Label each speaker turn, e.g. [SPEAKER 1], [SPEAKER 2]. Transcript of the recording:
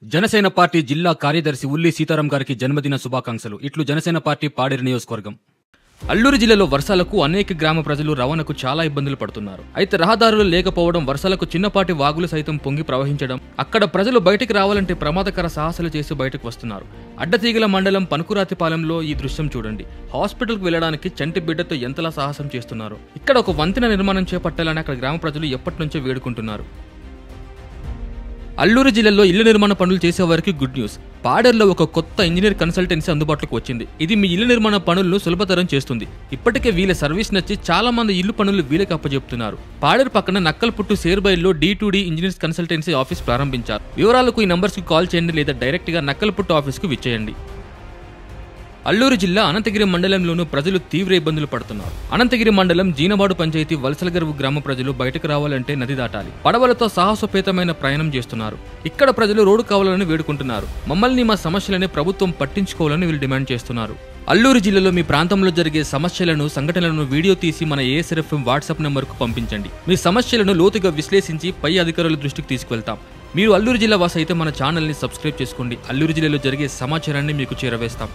[SPEAKER 1] Janasena party జిల్లా కార్యదర్శి ఉల్లి సీతారాం గారికి జన్మదిన శుభాకాంక్షలు. ఇట్లు జనసేన పార్టీ పాడేరు నియోజకవర్గం. అల్లూరు జిల్లాలో వర్షాలకు అనేక గ్రామ ప్రజలు రవాణాకు చాలా ఇబ్బందులు పడుతున్నారు. అయితే రహదారులు లేకపోవడం, వర్షాలకు చిన్నపాటి వాగులు సైతం పొంగి ప్రవహించడం, అక్కడ ప్రజలు బయటికి రావాలంటే ప్రమాదకర సాహసాలు చేసి బయటకు వస్తున్నారు. అడ్డతీగల మండలం పనుకురాతిపాలెంలో ఈ దృశ్యం చూడండి. హాస్పిటల్కు వెళ్లడానికి చంటి బిడ్డతో ఎంతలా సాహసం చేస్తున్నారు. ఇక్కడ ఒక వంతెన నిర్మాణం చేపట్టాలని అక్కడ గ్రామ ప్రజలు ఎప్పటి నుంచో వేడుకుంటున్నారు. అల్లూరు జిల్లాలో ఇళ్ల నిర్మాణ పనులు చేసేవారికి గుడ్ న్యూస్. పాడేరులో ఒక కొత్త ఇంజనీర్ కన్సల్టెన్సీ అందుబాటులోకి వచ్చింది. ఇది మీ ఇళ్ల నిర్మాణ పనులను సులభతరం చేస్తుంది. ఇప్పటికే వీళ్ళ సర్వీస్ నచ్చి చాలా మంది ఇల్లు పనులు వీళ్ళకి అప్పచెప్తున్నారు. పాడేరు పక్కన నక్కల్పుట్టు సేర్బైల్లో D2D ఇంజనీర్స్ కన్సల్టెన్సీ ఆఫీస్ ప్రారంభించారు. వివరాలకు ఈ నంబర్స్ కు కాల్ చేయండి లేదా డైరెక్ట్ గా నక్కల్పుట్టు ఆఫీస్ కు విచ్చేయండి. అల్లూరు జిల్లా అనంతగిరి మండలంలోనూ ప్రజలు తీవ్ర ఇబ్బందులు పడుతున్నారు. అనంతగిరి మండలం జీనవాడు పంచాయతీ వలసలగరువు గ్రామ ప్రజలు బయటకు రావాలంటే నది దాటాలి. పడవలతో సాహసోపేతమైన ప్రయాణం చేస్తున్నారు. ఇక్కడ ప్రజలు రోడ్డు కావాలని వేడుకుంటున్నారు. మమ్మల్ని మా సమస్యలని ప్రభుత్వం పట్టించుకోవాలని వీళ్ళు డిమాండ్ చేస్తున్నారు. అల్లూరు జిల్లాలో మీ ప్రాంతంలో జరిగే సమస్యలను, సంఘటనలను వీడియో తీసి మన ASRFM వాట్సాప్ నెంబర్కు పంపించండి. మీ సమస్యలను లోతుగా విశ్లేషించి పై అధికారుల దృష్టికి తీసుకువెళ్తాం. మీరు అల్లూరు జిల్లా వాసి అయితే మన ఛానల్ని సబ్స్క్రైబ్ చేసుకోండి. అల్లూరు జిల్లాలో జరిగే సమాచారాన్ని మీకు చేరవేస్తాం.